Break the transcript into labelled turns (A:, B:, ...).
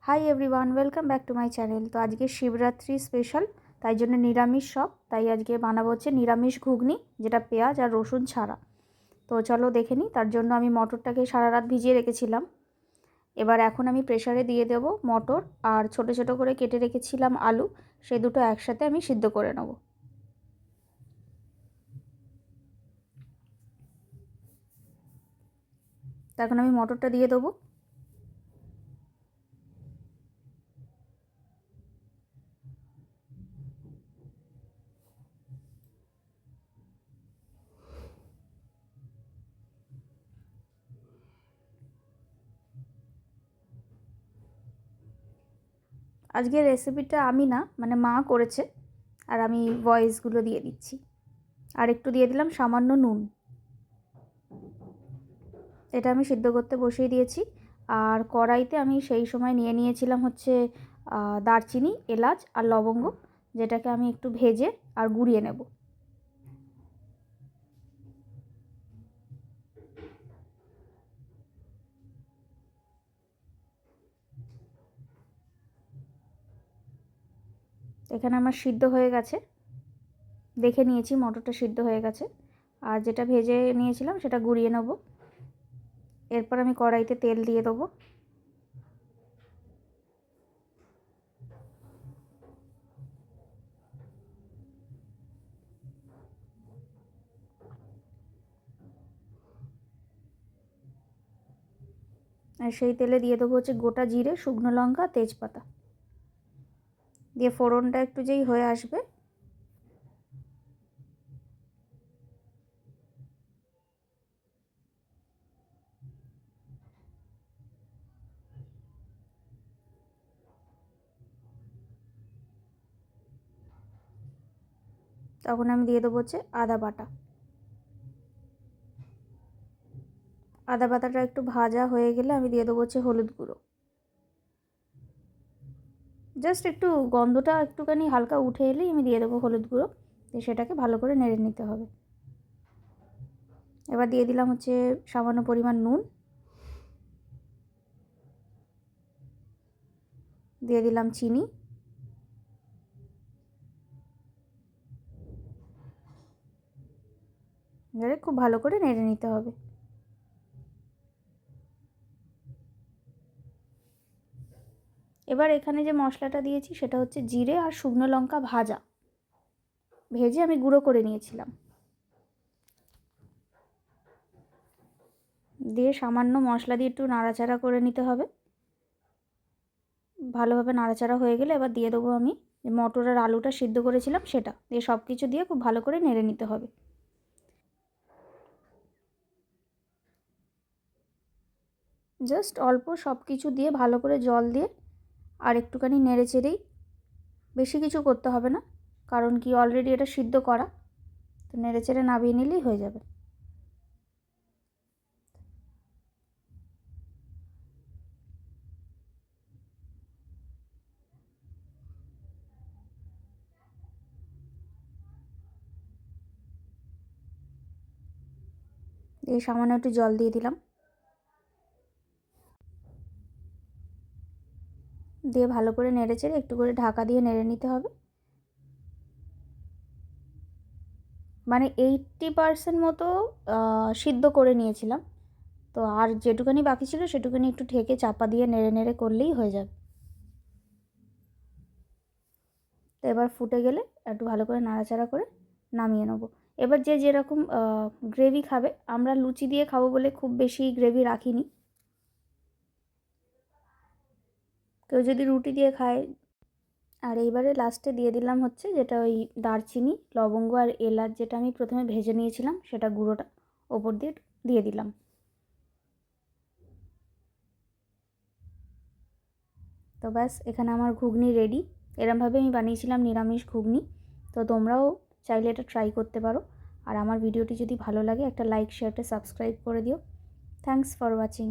A: Hi everyone, welcome back to my channel. তো আজকে Shivratri special, তাই জন্য নিরামিষ সব। তাই আজকে বানাবো হচ্ছে নিরামিষ ঘুগনি, যেটা পেঁয়াজ আর রসুন ছাড়া। তো চলো দেখে নিই। তার জন্য আমি মটরটাকে সারা রাত ভিজিয়ে রেখেছিলাম। এবার এখন আমি প্রেসারে দিয়ে দেবো মটর, আর ছোট ছোট করে কেটে রেখেছিলাম আলু, সেই দুটো একসাথে আমি সিদ্ধ করে নেব। তো এখন আমি মটরটা দিয়ে দেবো। আজকের রেসিপিটা আমি না, মানে মা করেছে, আর আমি ভয়েসগুলো দিয়ে দিচ্ছি। আর একটু দিয়ে দিলাম সামান্য নুন। এটা আমি সিদ্ধ করতে বসিয়ে দিয়েছি। আর কড়াইতে আমি সেই সময় নিয়ে নিয়েছিলাম হচ্ছে দারচিনি, এলাচ আর লবঙ্গ, যেটাকে আমি একটু ভেজে আর গুঁড়িয়ে নেব। এখানে আমার সিদ্ধ হয়ে গেছে, দেখে নিয়েছি মটরটা সিদ্ধ হয়ে গেছে। আর যেটা ভেজে নিয়েছিলাম সেটা গুঁড়িয়ে নেব। এরপর আমি কড়াইতে তেল দিয়ে দেবো। আর সেই তেলে দিয়ে দেবো হচ্ছে গোটা জিরে, শুকনো লঙ্কা, তেজপাতা। দিয়ে ফোড়নটা একটু যেই হয়ে আসবে, তখন আমি দিয়ে দেবো হচ্ছে আদা বাটা। আদা বাটাটা একটু ভাজা হয়ে গেলে আমি দিয়ে দেবো হচ্ছে হলুদ গুঁড়ো। জাস্ট একটু গন্ধটা একটুখানি হালকা উঠে এলেই আমি দিয়ে দেবো হলুদ গুঁড়ো। দিয়ে সেটাকে ভালো করে নেড়ে নিতে হবে। এবার দিয়ে দিলাম হচ্ছে সামান্য পরিমাণ নুন, দিয়ে দিলাম চিনি, এবারে খুব ভালো করে নেড়ে নিতে হবে। এবার এখানে যে মশলাটা দিয়েছি সেটা হচ্ছে জিরে আর শুকনো লঙ্কা ভেজে আমি গুঁড়ো করে নিয়েছিলাম। দিয়ে সামান্য মশলা দিয়ে একটু নাড়াচাড়া করে নিতে হবে। ভালোভাবে নাড়াচাড়া হয়ে গেলে এবার দিয়ে দেবো আমি যে মটর আর আলুটা সিদ্ধ করেছিলাম সেটা দিয়ে, সব কিছু দিয়ে খুব ভালো করে নেড়ে নিতে হবে। জাস্ট অল্প সব কিছু দিয়ে ভালো করে জল দিয়ে আর একটুখানি নেড়ে চেড়েই, বেশি কিছু করতে হবে না, কারণ কি অলরেডি এটা সিদ্ধ করা। তো নেড়ে চেড়ে নামিয়ে নিলেই হয়ে যাবে। দিয়ে সামান্য একটু জল দিয়ে দিলাম। দিয়ে ভালো করে নেড়ে চেড়ে একটু করে ঢাকা দিয়ে নেড়ে নিতে হবে। মানে 80% মতো সিদ্ধ করে নিয়েছিলাম। তো আর যেটুখানি বাকি ছিল সেটুখানি একটু ঢেকে চাপা দিয়ে নেড়ে নেড়ে করলেই হয়ে যাবে। তো এবার ফুটে গেলে একটু ভালো করে নাড়াচাড়া করে নামিয়ে নেবো। এবার যে যেরকম গ্রেভি খাবে, আমরা লুচি দিয়ে খাবো বলে খুব বেশি গ্রেভি রাখিনি। কেউ যদি রুটি দিয়ে খায়। আর এইবারে লাস্টে দিয়ে দিলাম হচ্ছে যেটা ওই দারচিনি, লবঙ্গ আর এলাচ, যেটা আমি প্রথমে ভেজে নিয়েছিলাম সেটা গুঁড়োটা ওপর দিয়ে দিয়ে দিলাম। তো ব্যাস, এখানে আমার ঘুগনি রেডি। এরমভাবে আমি বানিয়েছিলাম নিরামিষ ঘুগনি। তো তোমরাও চাইলে এটা ট্রাই করতে পারো। আর আমার ভিডিওটি যদি ভালো লাগে একটা লাইক, শেয়ারটা সাবস্ক্রাইব করে দিও। Thanks for watching.